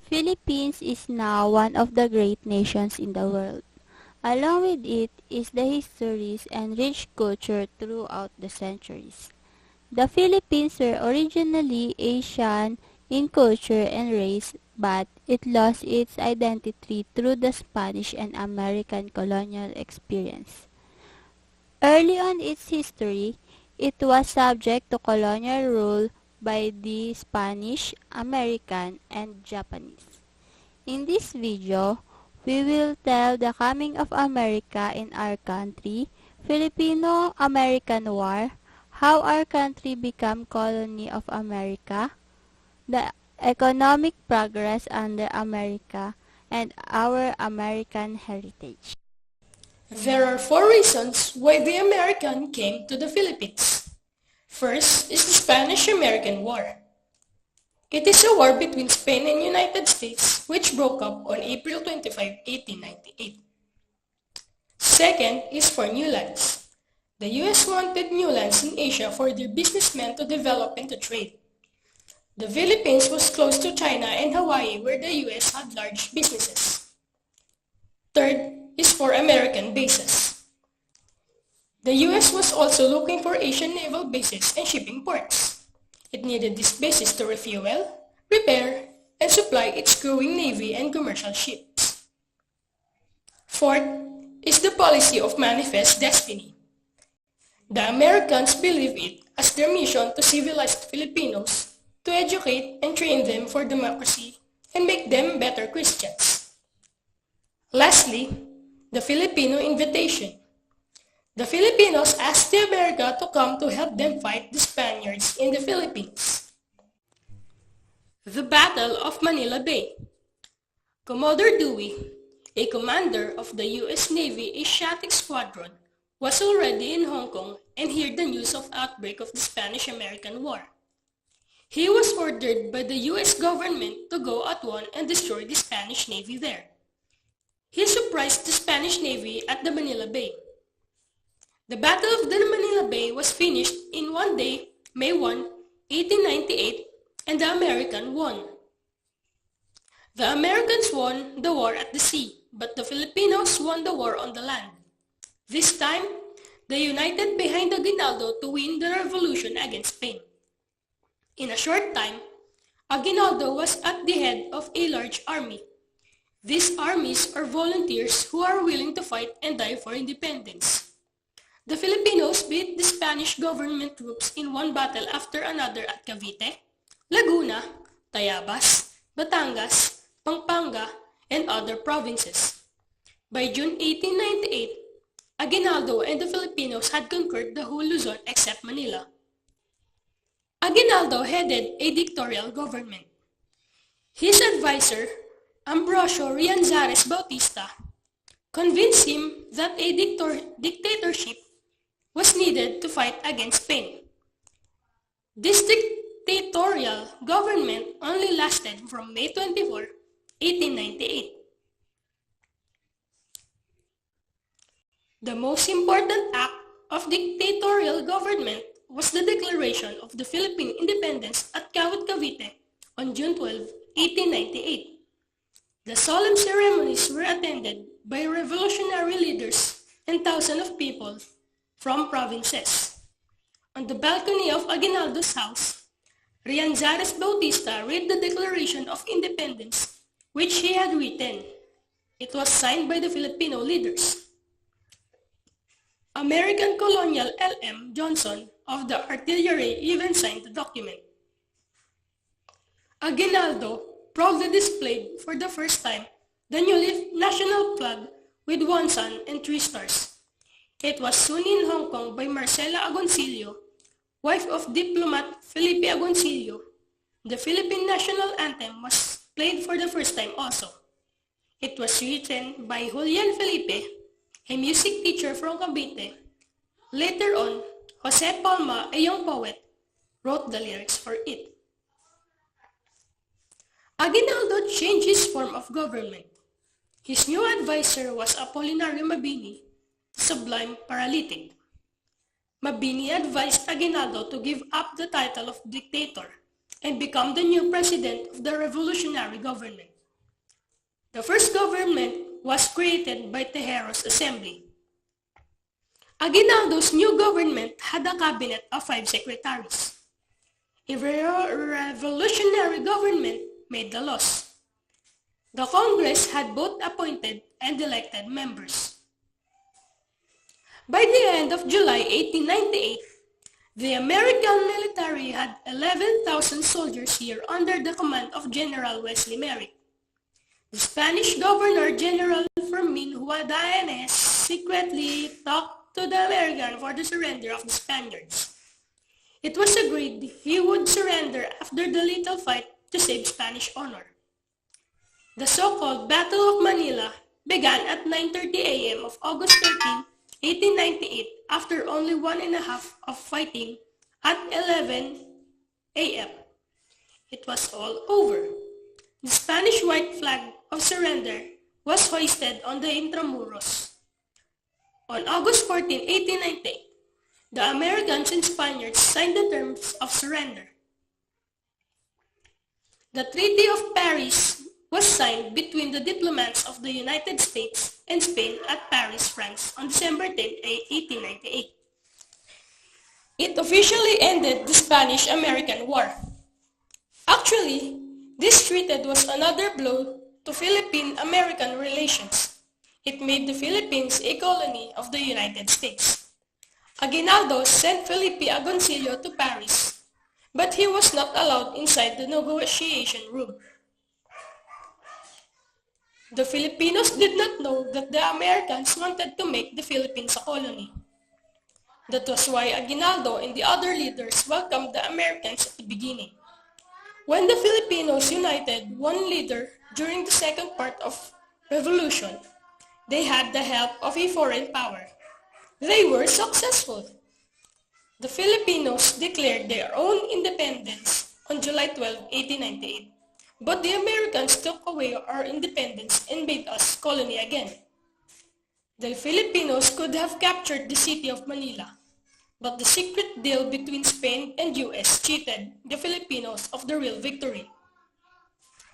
Philippines is now one of the great nations in the world. Along with it is the histories and rich culture throughout the centuries. The Philippines were originally Asian in culture and race, but it lost its identity through the Spanish and American colonial experience. Early on its history, it was subject to colonial rule by the Spanish, American, and Japanese. In this video, we will tell the coming of America in our country, Filipino-American War, how our country became colony of America, the economic progress under America, and our American heritage. There are four reasons why the American came to the Philippines. First is the Spanish-American War. It is a war between Spain and United States which broke up on April 25, 1898. Second is for new lands. The U.S. wanted new lands in Asia for their businessmen to develop and to trade. The Philippines was close to China and Hawaii where the U.S. had large businesses. Third is for American bases. The U.S. was also looking for Asian naval bases and shipping ports. It needed these bases to refuel, repair, and supply its growing navy and commercial ships. Fourth is the policy of manifest destiny. The Americans believed it as their mission to civilize Filipinos, to educate and train them for democracy, and make them better Christians. Lastly, the Filipino invitation. The Filipinos asked the America to come to help them fight the Spaniards in the Philippines. The Battle of Manila Bay. Commodore Dewey, a commander of the U.S. Navy Asiatic Squadron, was already in Hong Kong and heard the news of outbreak of the Spanish-American War. He was ordered by the U.S. government to go at once and destroy the Spanish Navy there. He surprised the Spanish Navy at the Manila Bay. The Battle of the Manila Bay was finished in one day, May 1, 1898, and the Americans won. The Americans won the war at the sea, but the Filipinos won the war on the land. This time, they united behind the Gnilo to win the revolution against Spain. In a short time, Aguinaldo was at the head of a large army. These armies are volunteers who are willing to fight and die for independence. The Filipinos beat the Spanish government troops in one battle after another at Cavite, Laguna, Tayabas, Batangas, Pampanga, and other provinces. By June 1898, Aguinaldo and the Filipinos had conquered the whole Luzon except Manila. Aguinaldo headed a dictatorial government. His advisor, Ambrosio Rianzares Bautista, convinced him that a dictatorship was needed to fight against Spain. This dictatorial government only lasted from May 24, 1898. The most important act of dictatorial government was the declaration of the Philippine independence at Kawit, Cavite on June 12, 1898. The solemn ceremonies were attended by revolutionary leaders and thousands of people from provinces. On the balcony of Aguinaldo's house, Rianzares Bautista read the Declaration of Independence, which he had written. It was signed by the Filipino leaders. American Colonel L.M. Johnson of the artillery even signed the document. Aguinaldo proudly displayed for the first time the newly national flag with one sun and three stars. It was sewn in Hong Kong by Marcela Agoncillo, wife of diplomat Felipe Agoncillo. The Philippine national anthem was played for the first time also. It was written by Julian Felipe, a music teacher from Cavite. Later on, Jose Palma, a young poet, wrote the lyrics for it. Aguinaldo changed his form of government. His new advisor was Apolinario Mabini, the sublime paralytic. Mabini advised Aguinaldo to give up the title of dictator and become the new president of the revolutionary government. The first government was created by Tejero's assembly. Aguinaldo's new government had a cabinet of 5 secretaries. A revolutionary government made the laws. The Congress had both appointed and elected members. By the end of July 1898, the American military had 11,000 soldiers here under the command of General Wesley Merrick. The Spanish Governor General Fermin Huadanes secretly talked to the American for the surrender of the Spaniards. It was agreed he would surrender after the lethal fight to save Spanish honor. The so-called Battle of Manila began at 9:30 a.m. of August 13, 1898 after only 1.5 of fighting at 11 a.m. It was all over. The Spanish white flag of surrender was hoisted on the Intramuros. On August 14, 1898, the Americans and Spaniards signed the terms of surrender. The Treaty of Paris was signed between the diplomats of the United States and Spain at Paris, France on December 10, 1898. It officially ended the Spanish-American War. Actually, this treaty was another blow to Philippine-American relations. It made the Philippines a colony of the United States. Aguinaldo sent Felipe Agoncillo to Paris, but he was not allowed inside the negotiation room. The Filipinos did not know that the Americans wanted to make the Philippines a colony. That was why Aguinaldo and the other leaders welcomed the Americans at the beginning. When the Filipinos united one leader during the second part of revolution, they had the help of a foreign power. They were successful. The Filipinos declared their own independence on July 12, 1898. But the Americans took away our independence and made us colony again. The Filipinos could have captured the city of Manila, but the secret deal between Spain and US cheated the Filipinos of the real victory.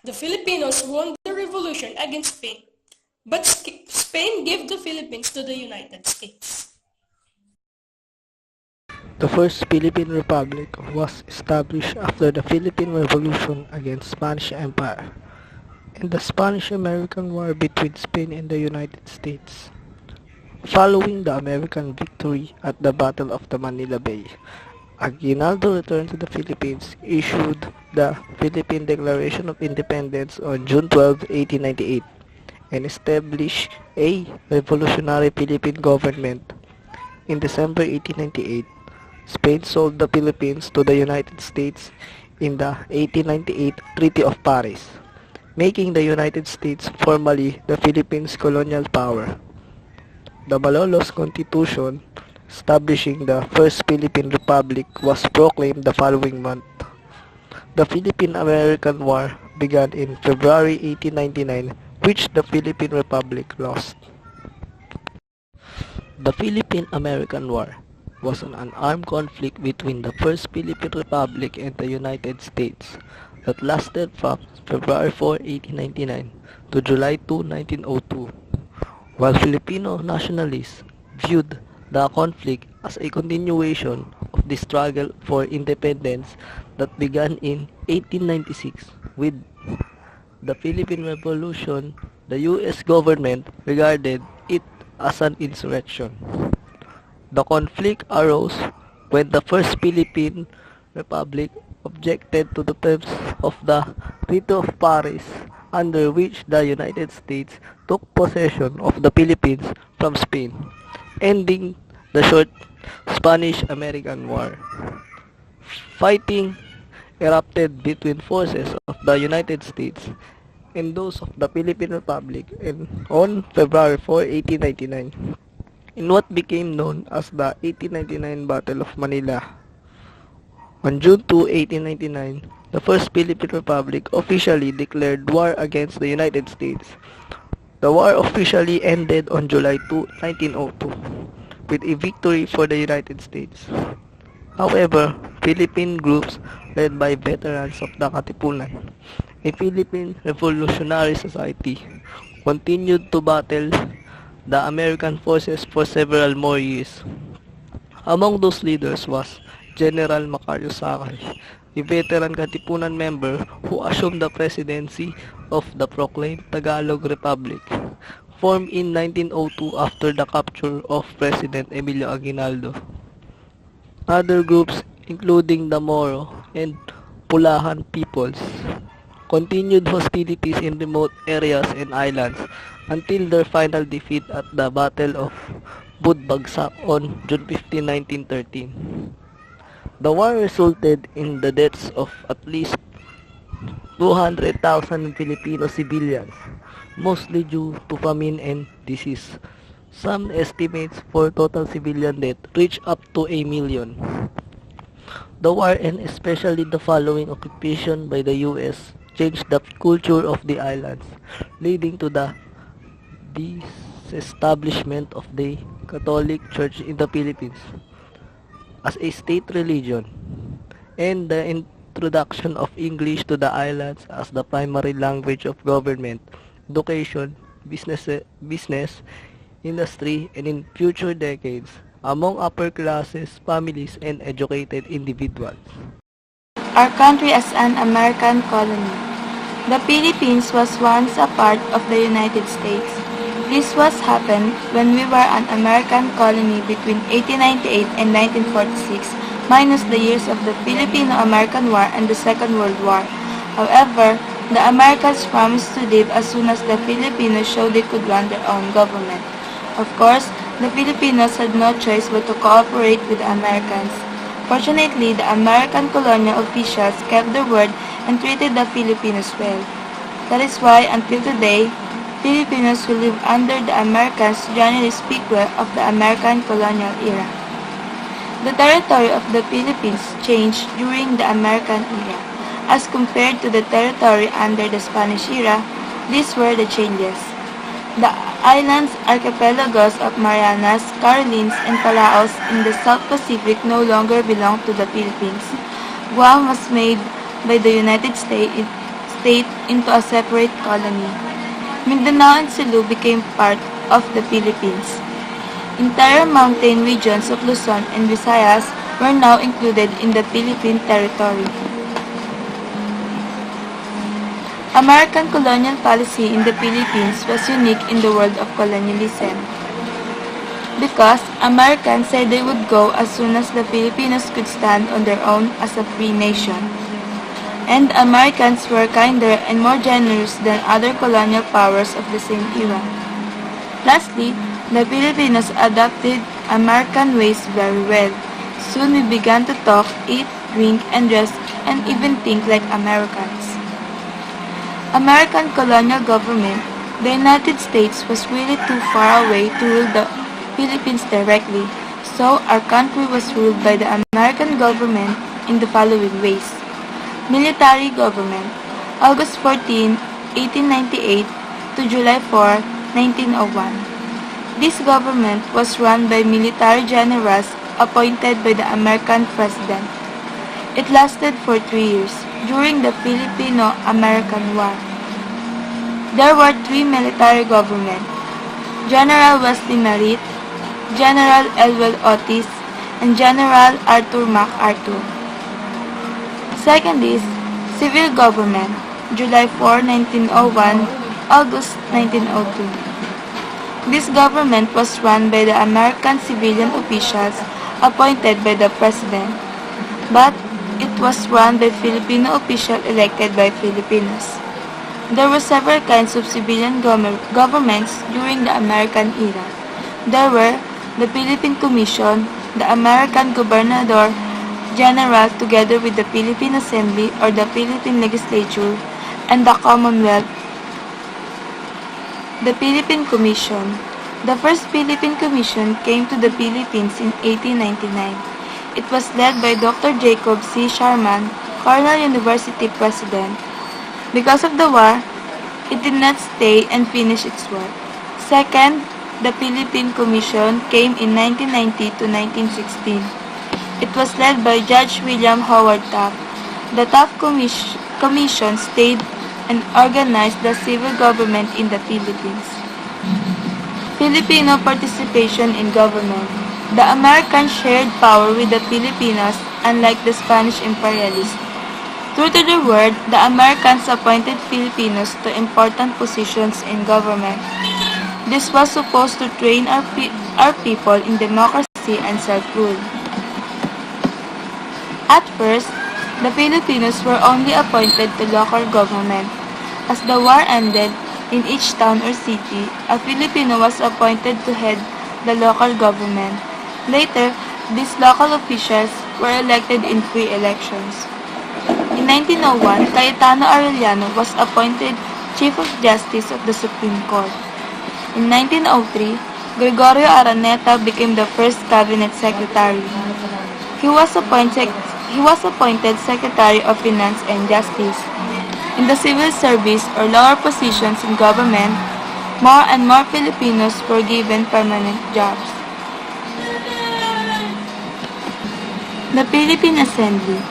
The Filipinos won the revolution against Spain, but Spain gave the Philippines to the United States. The first Philippine Republic was established after the Philippine Revolution against Spanish Empire and the Spanish-American War between Spain and the United States. Following the American victory at the Battle of the Manila Bay, Aguinaldo returned to the Philippines, issued the Philippine Declaration of Independence on June 12, 1898, and established a revolutionary Philippine government. In December 1898, Spain sold the Philippines to the United States in the 1898 Treaty of Paris, making the United States formally the Philippines' colonial power. The Malolos Constitution, establishing the First Philippine Republic, was proclaimed the following month. The Philippine-American War began in February 1899, which the Philippine Republic lost. The Philippine-American War was an unarmed conflict between the First Philippine Republic and the United States that lasted from February 4, 1899 to July 2, 1902. While Filipino nationalists viewed the conflict as a continuation of the struggle for independence that began in 1896 with the Philippine Revolution, the U.S. government regarded it as an insurrection. The conflict arose when the First Philippine Republic objected to the terms of the Treaty of Paris, under which the United States took possession of the Philippines from Spain, ending the short Spanish-American War. Fighting erupted between forces of the United States and those of the Philippine Republic on February 4, 1899. In what became known as the 1899 Battle of Manila. On June 2, 1899, the First Philippine Republic officially declared war against the United States. The war officially ended on July 2, 1902, with a victory for the United States. However, Philippine groups led by veterans of the Katipunan a Philippine Revolutionary Society, continued to battle the American forces for several more years. Among those leaders was General Macario Sakay, a veteran Katipunan member who assumed the presidency of the proclaimed Tagalog Republic, formed in 1902 after the capture of President Emilio Aguinaldo. Other groups, including the Moro and Pulahan peoples, continued hostilities in remote areas and islands until their final defeat at the Battle of Budbagsak on June 15, 1913. The war resulted in the deaths of at least 200,000 Filipino civilians, mostly due to famine and disease. Some estimates for total civilian death reach up to a million. The war and especially the following occupation by the U.S. changed the culture of the islands, leading to the disestablishment of the Catholic Church in the Philippines as a state religion, and the introduction of English to the islands as the primary language of government, education, business, industry, and in future decades, among upper classes, families, and educated individuals. Our country as an American colony. The Philippines was once a part of the United States. This was happened when we were an American colony between 1898 and 1946, minus the years of the Filipino-American War and the Second World War. However, the Americans promised to leave as soon as the Filipinos showed they could run their own government. Of course, the Filipinos had no choice but to cooperate with the Americans. Fortunately, the American colonial officials kept their word and treated the Filipinos well. That is why, until today, Filipinos who live under the Americans generally speak well of the American colonial era. The territory of the Philippines changed during the American era. As compared to the territory under the Spanish era, these were the changes. The islands archipelagos of Marianas, Carolines, and Palaos in the South Pacific no longer belong to the Philippines. Guam was made by the United States into a separate colony. Mindanao and Cebu became part of the Philippines. Entire mountain regions of Luzon and Visayas were now included in the Philippine territory. American colonial policy in the Philippines was unique in the world of colonialism because Americans said they would go as soon as the Filipinos could stand on their own as a free nation. And Americans were kinder and more generous than other colonial powers of the same era. Lastly, the Filipinos adopted American ways very well. Soon we began to talk, eat, drink, and dress, and even think like Americans. American colonial government, the United States was really too far away to rule the Philippines directly, so our country was ruled by the American government in the following ways. Military government, August 14, 1898 to July 4, 1901. This government was run by military generals appointed by the American president. It lasted for 3 years during the Filipino-American War. There were 3 military governments: General Wesley Merritt, General Elwell Otis, and General Arthur MacArthur. Second is civil government, July 4, 1901, August 1902. This government was run by the American civilian officials appointed by the President, but it was run by Filipino officials elected by Filipinos. There were several kinds of civilian governments during the American era. There were the Philippine Commission, the American Governor General together with the Philippine Assembly or the Philippine Legislature, and the Commonwealth. The Philippine Commission. The first Philippine Commission came to the Philippines in 1899. It was led by Dr. Jacob C. Sharman, Cornell University President. Because of the war, it did not stay and finish its work. Second, the Philippine Commission came in 1990 to 1916. It was led by Judge William Howard Taft. The Taft Commission stayed and organized the civil government in the Philippines. Filipino participation in government. The Americans shared power with the Filipinos, unlike the Spanish imperialists. True to their word, the Americans appointed Filipinos to important positions in government. This was supposed to train our people in democracy and self-rule. At first, the Filipinos were only appointed to local government. As the war ended, in each town or city, a Filipino was appointed to head the local government. Later, these local officials were elected in free elections. In 1901, Cayetano Arellano was appointed Chief of Justice of the Supreme Court. In 1903, Gregorio Araneta became the first cabinet secretary. He was appointed Secretary of Finance and Justice. In the civil service or lower positions in government, more and more Filipinos were given permanent jobs. The Philippine Assembly.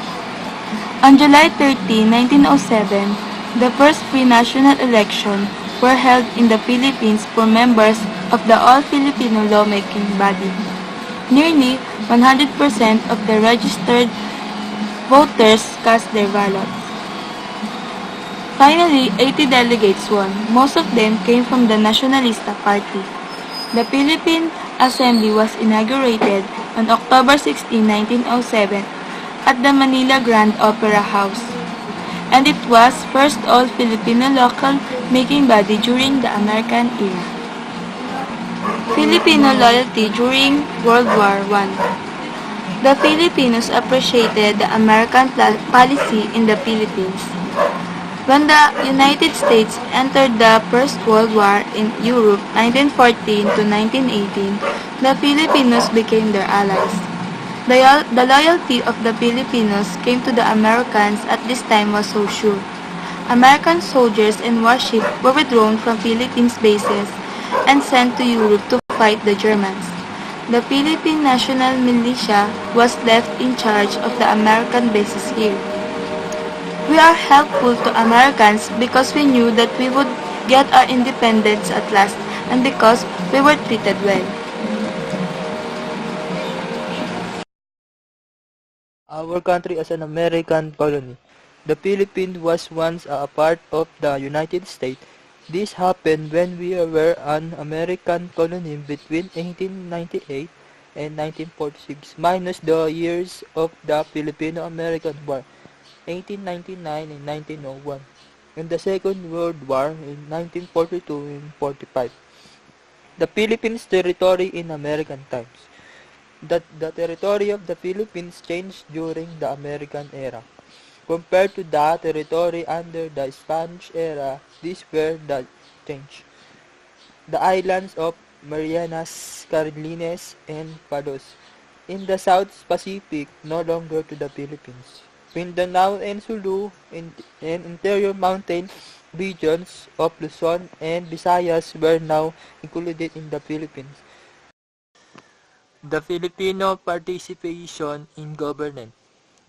On July 30, 1907, the first free national election were held in the Philippines for members of the All-Filipino Lawmaking Body. Nearly 100% of the registered voters cast their ballots. Finally, 80 delegates won. Most of them came from the Nacionalista Party. The Philippine Assembly was inaugurated on October 16, 1907 at the Manila Grand Opera House, and it was first all-Filipino local making body during the American era. Filipino loyalty during World War I. The Filipinos appreciated the American policy in the Philippines. When the United States entered the First World War in Europe 1914 to 1918, the Filipinos became their allies. The loyalty of the Filipinos came to the Americans at this time was so sure. American soldiers and warships were withdrawn from Philippines bases and sent to Europe to fight the Germans. The Philippine National Militia was left in charge of the American bases here. We are helpful to Americans because we knew that we would get our independence at last and because we were treated well. Our country as an American colony. The Philippines was once a part of the United States. This happened when we were an American colony between 1898 and 1946, minus the years of the Filipino-American War, 1899 and 1901, and the Second World War in 1942 and 45. The Philippines territory in American times. The territory of the Philippines changed during the American era. Compared to the territory under the Spanish era, these were the change. The islands of Marianas, Carolines, and Palos in the South Pacific no longer to the Philippines. Mindanao and Sulu and interior mountain regions of Luzon and Visayas were now included in the Philippines. The Filipino participation in government.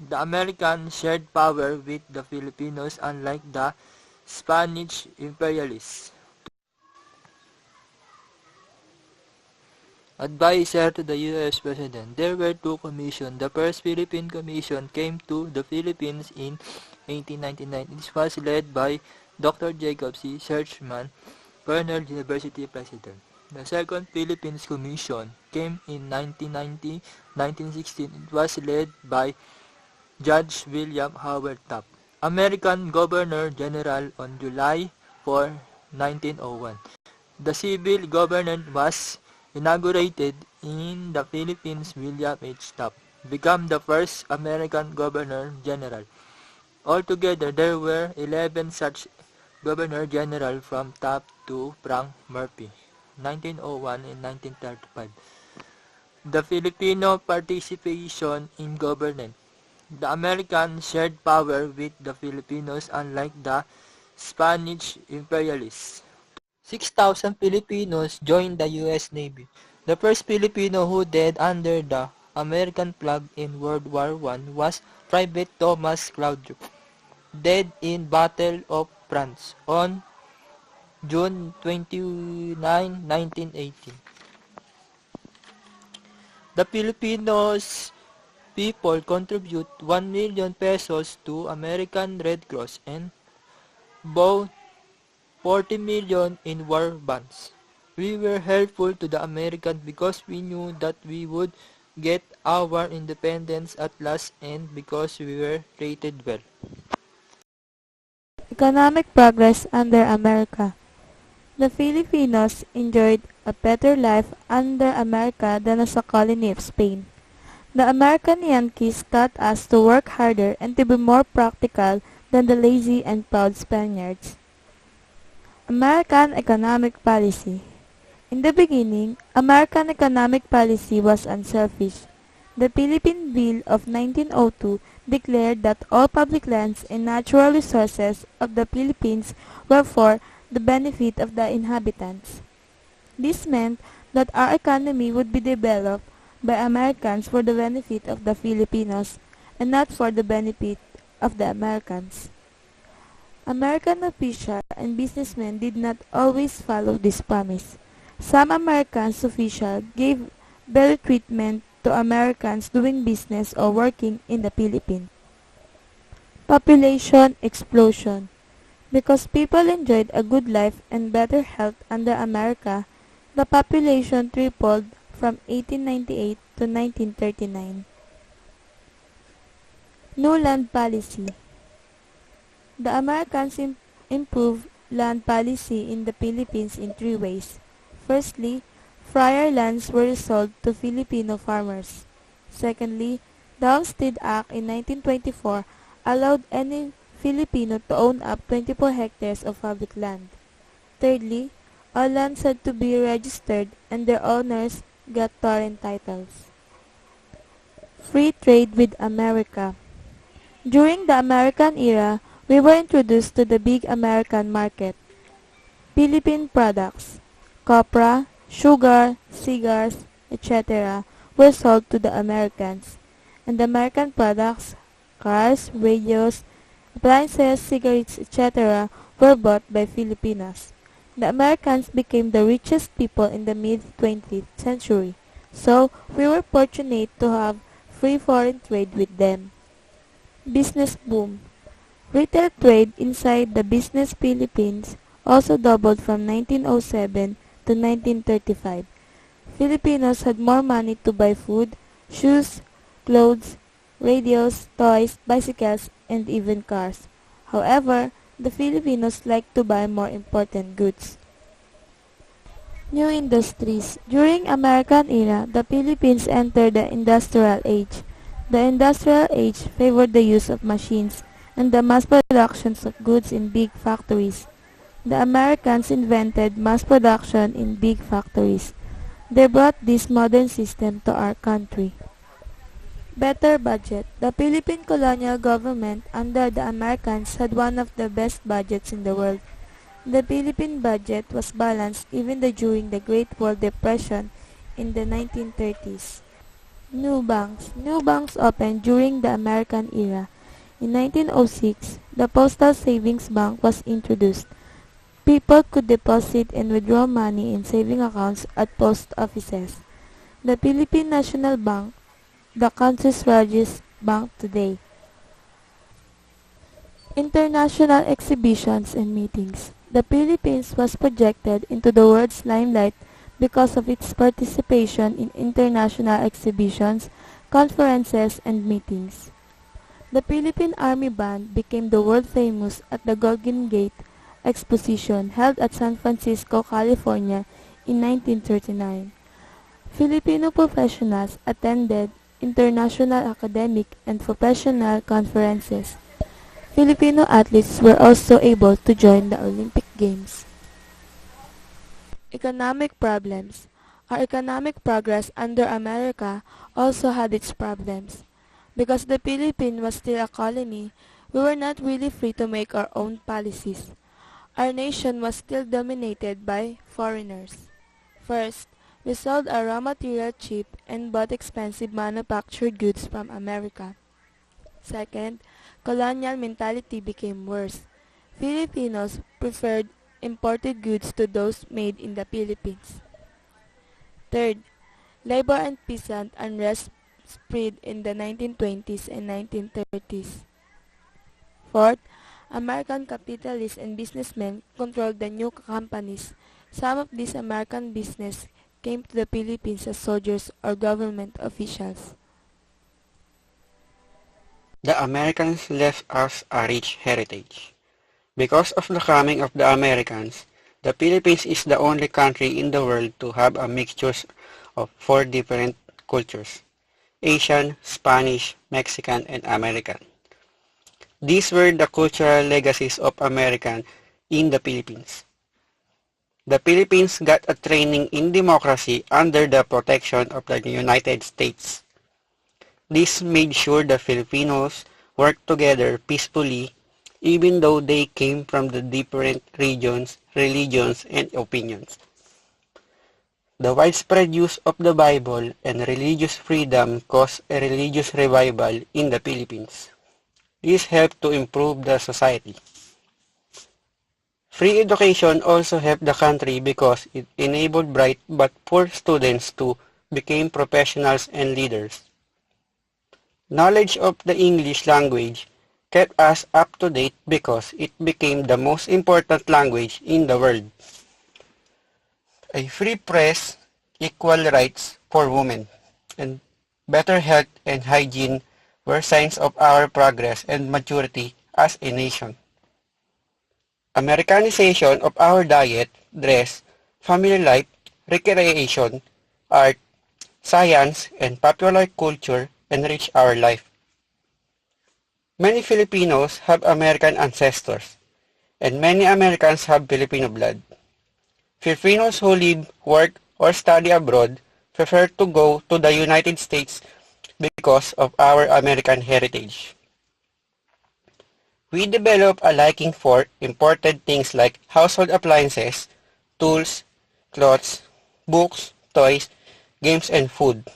The Americans shared power with the Filipinos unlike the Spanish imperialists. Advisor to the U.S. President. There were two commissions. The first Philippine Commission came to the Philippines in 1899. It was led by Dr. Jacob C. Searchman, Cornell University President. The second Philippines Commission came in 1916. It was led by Judge William Howard Taft, American Governor-General on July 4, 1901. The civil government was inaugurated in the Philippines. William H. Taft became the first American Governor-General. Altogether, there were 11 such Governor-General from Taft to Frank Murphy, 1901 and 1935. The Filipino participation in government. The Americans shared power with the Filipinos unlike the Spanish imperialists. 6,000 Filipinos joined the U.S. Navy. The first Filipino who died under the American flag in World War I was Private Thomas Claudio, dead in Battle of France on June 29, 1918. The Filipinos people contribute 1 million pesos to American Red Cross and bought 40 million in war bonds. We were helpful to the Americans because we knew that we would get our independence at last and because we were treated well. Economic progress under America. The Filipinos enjoyed a better life under America than as a colony of Spain. The American Yankees taught us to work harder and to be more practical than the lazy and proud Spaniards. American economic policy. In the beginning, American economic policy was unselfish. The Philippine Bill of 1902 declared that all public lands and natural resources of the Philippines were for the benefit of the inhabitants. This meant that our economy would be developed by Americans for the benefit of the Filipinos and not for the benefit of the Americans. American officials and businessmen did not always follow this promise. Some American officials gave better treatment to Americans doing business or working in the Philippines. Population explosion. Because people enjoyed a good life and better health under America, the population tripled from 1898 to 1939. New land policy. The Americans improved land policy in the Philippines in three ways. Firstly, friar lands were sold to Filipino farmers. Secondly, the Homestead Act in 1924 allowed any Filipino to own up 24 hectares of public land. Thirdly, all lands had to be registered and their owners got torrent titles. Free trade with America. During the American era, we were introduced to the big American market. Philippine products, copra, sugar, cigars, etc. were sold to the Americans, and American products, cars, radios, appliances, cigarettes, etc. were bought by Filipinos. The Americans became the richest people in the mid-20th century, so we were fortunate to have free foreign trade with them. Business boom. Retail trade inside the business Philippines also doubled from 1907 to 1935. Filipinos had more money to buy food, shoes, clothes, radios, toys, bicycles, and even cars. However, the Filipinos liked to buy more important goods. New industries. During American era, the Philippines entered the industrial age. The industrial age favored the use of machines and the mass production of goods in big factories. The Americans invented mass production in big factories. They brought this modern system to our country. Better budget. The Philippine colonial government under the Americans had one of the best budgets in the world. The Philippine budget was balanced even during the Great World Depression in the 1930s. New banks. New banks opened during the American era. In 1906, the Postal Savings Bank was introduced. People could deposit and withdraw money in saving accounts at post offices. The Philippine National Bank, the country's largest bank today. International exhibitions and meetings. The Philippines was projected into the world's limelight because of its participation in international exhibitions, conferences, and meetings. The Philippine Army Band became the world famous at the Golden Gate Exposition held at San Francisco, California in 1939. Filipino professionals attended international academic and professional conferences. Filipino athletes were also able to join the Olympic Games. Economic problems. Our economic progress under America also had its problems. Because the Philippines was still a colony, we were not really free to make our own policies. Our nation was still dominated by foreigners. First, we sold our raw material cheap and bought expensive manufactured goods from America. Second, colonial mentality became worse. Filipinos preferred imported goods to those made in the Philippines. Third, labor and peasant unrest spread in the 1920s and 1930s. Fourth, American capitalists and businessmen controlled the new companies. Some of these American business came to the Philippines as soldiers or government officials. The Americans left us a rich heritage. Because of the coming of the Americans, the Philippines is the only country in the world to have a mixture of 4 different cultures: Asian, Spanish, Mexican, and American. These were the cultural legacies of Americans in the Philippines. The Philippines got a training in democracy under the protection of the United States. This made sure the Filipinos worked together peacefully even though they came from the different regions, religions, and opinions. The widespread use of the Bible and religious freedom caused a religious revival in the Philippines. This helped to improve the society. Free education also helped the country because it enabled bright but poor students to become professionals and leaders. Knowledge of the English language kept us up to date because it became the most important language in the world. A free press, equal rights for women, and better health and hygiene were signs of our progress and maturity as a nation. Americanization of our diet, dress, family life, recreation, art, science, and popular culture enrich our life. Many Filipinos have American ancestors, and many Americans have Filipino blood. Filipinos who live, work, or study abroad prefer to go to the United States because of our American heritage. We develop a liking for imported things like household appliances, tools, clothes, books, toys, games, and food.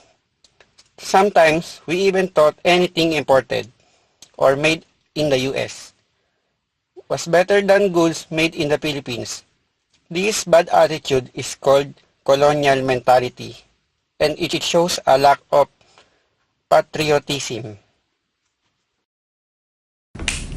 Sometimes, we even thought anything imported or made in the US was better than goods made in the Philippines. This bad attitude is called colonial mentality, and it shows a lack of patriotism.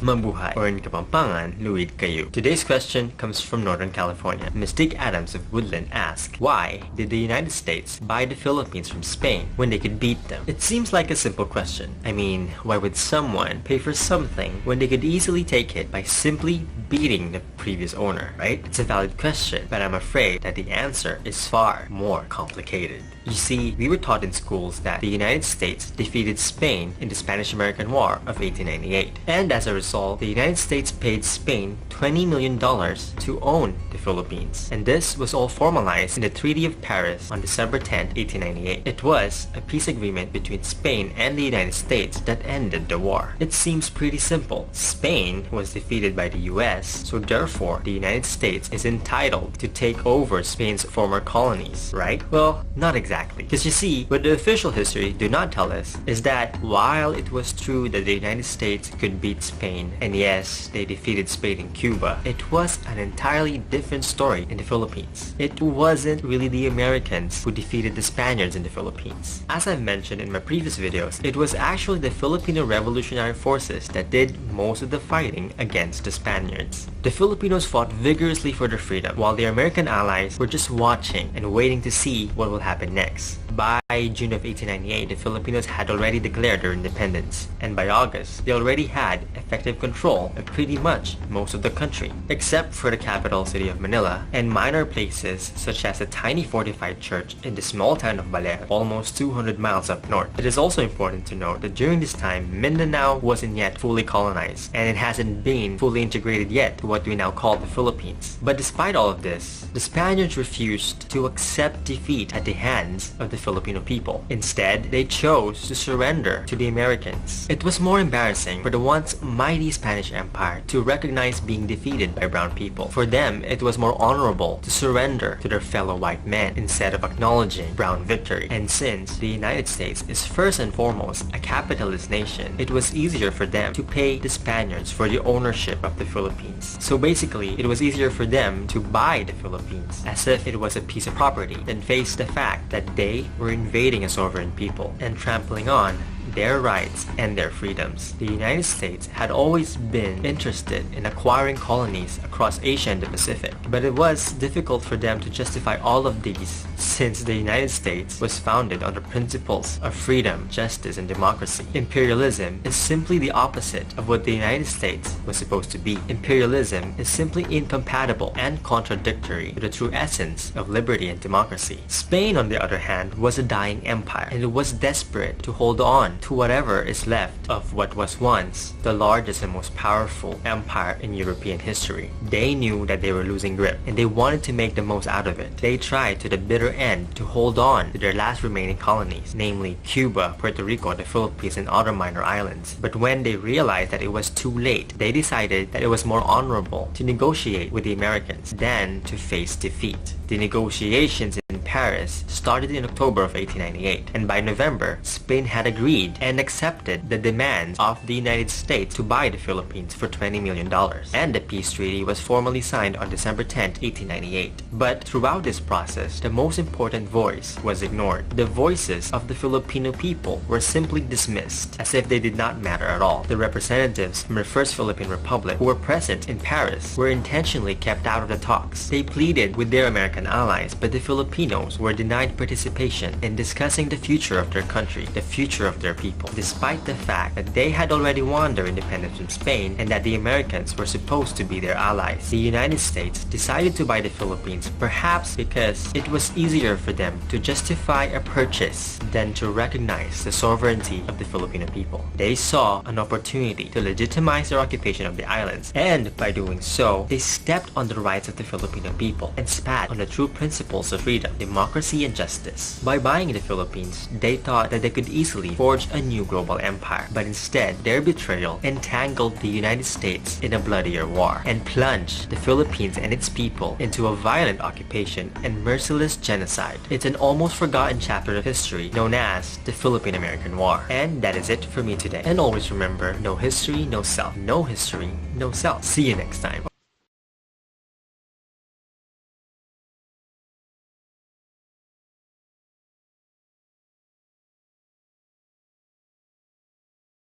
Mabuhay or in Kapampangan, Luid kayo. Today's question comes from Northern California. Mystique Adams of Woodland asked, why did the United States buy the Philippines from Spain when they could beat them? It seems like a simple question. I mean, why would someone pay for something when they could easily take it by simply beating the previous owner, right? It's a valid question, but I'm afraid that the answer is far more complicated. You see, we were taught in schools that the United States defeated Spain in the Spanish-American War of 1898. And as a result, the United States paid Spain $20 million to own the Philippines. And this was all formalized in the Treaty of Paris on December 10, 1898. It was a peace agreement between Spain and the United States that ended the war. It seems pretty simple. Spain was defeated by the US, so therefore the United States is entitled to take over Spain's former colonies, right? Well, not exactly. Because you see, what the official history do not tell us is that while it was true that the United States could beat Spain, and yes, they defeated Spain in Cuba, it was an entirely different story in the Philippines. It wasn't really the Americans who defeated the Spaniards in the Philippines. As I've mentioned in my previous videos, it was actually the Filipino Revolutionary Forces that did most of the fighting against the Spaniards. The Filipinos fought vigorously for their freedom, while their American allies were just watching and waiting to see what will happen next. By June of 1898, the Filipinos had already declared their independence, and by August, they already had effective control of pretty much most of the country, except for the capital city of Manila and minor places such as a tiny fortified church in the small town of Baler, almost 200 miles up north. It is also important to note that during this time, Mindanao wasn't yet fully colonized, and it hasn't been fully integrated yet to what we now call the Philippines. But despite all of this, the Spaniards refused to accept defeat at the hands of the Filipino people. Instead, they chose to surrender to the Americans. It was more embarrassing for the once mighty Spanish Empire to recognize being defeated by brown people. For them, it was more honorable to surrender to their fellow white men instead of acknowledging brown victory. And since the United States is first and foremost a capitalist nation, it was easier for them to pay the Spaniards for the ownership of the Philippines. So basically, it was easier for them to buy the Philippines as if it was a piece of property than face the fact that they were invading a sovereign people and trampling on their rights and their freedoms. The United States had always been interested in acquiring colonies across Asia and the Pacific, but it was difficult for them to justify all of these since the United States was founded on the principles of freedom, justice, and democracy. Imperialism is simply the opposite of what the United States was supposed to be. Imperialism is simply incompatible and contradictory to the true essence of liberty and democracy. Spain, on the other hand, was a dying empire, and it was desperate to hold on to whatever is left of what was once the largest and most powerful empire in European history. They knew that they were losing grip, and they wanted to make the most out of it. They tried to the bitter end to hold on to their last remaining colonies, namely Cuba, Puerto Rico, the Philippines, and other minor islands. But when they realized that it was too late, they decided that it was more honorable to negotiate with the Americans than to face defeat. The negotiations in Paris started in October of 1898, and by November, Spain had agreed and accepted the demands of the United States to buy the Philippines for $20 million, and the peace treaty was formally signed on December 10, 1898. But throughout this process, the most important voice was ignored. The voices of the Filipino people were simply dismissed, as if they did not matter at all. The representatives from the First Philippine Republic who were present in Paris were intentionally kept out of the talks. They pleaded with their American allies, but the Filipinos were denied participation in discussing the future of their country, the future of their people, despite the fact that they had already won their independence from Spain and that the Americans were supposed to be their allies. The United States decided to buy the Philippines perhaps because it was easier for them to justify a purchase than to recognize the sovereignty of the Filipino people. They saw an opportunity to legitimize their occupation of the islands, and by doing so, they stepped on the rights of the Filipino people and spat on the true principles of freedom, democracy, and justice. By buying the Philippines, they thought that they could easily forge a new global empire, but instead, their betrayal entangled the United States in a bloodier war and plunged the Philippines and its people into a violent occupation and merciless genocide. It's an almost forgotten chapter of history known as the Philippine-American War. And that is it for me today. And always remember, no history, no self. No history, no self. See you next time.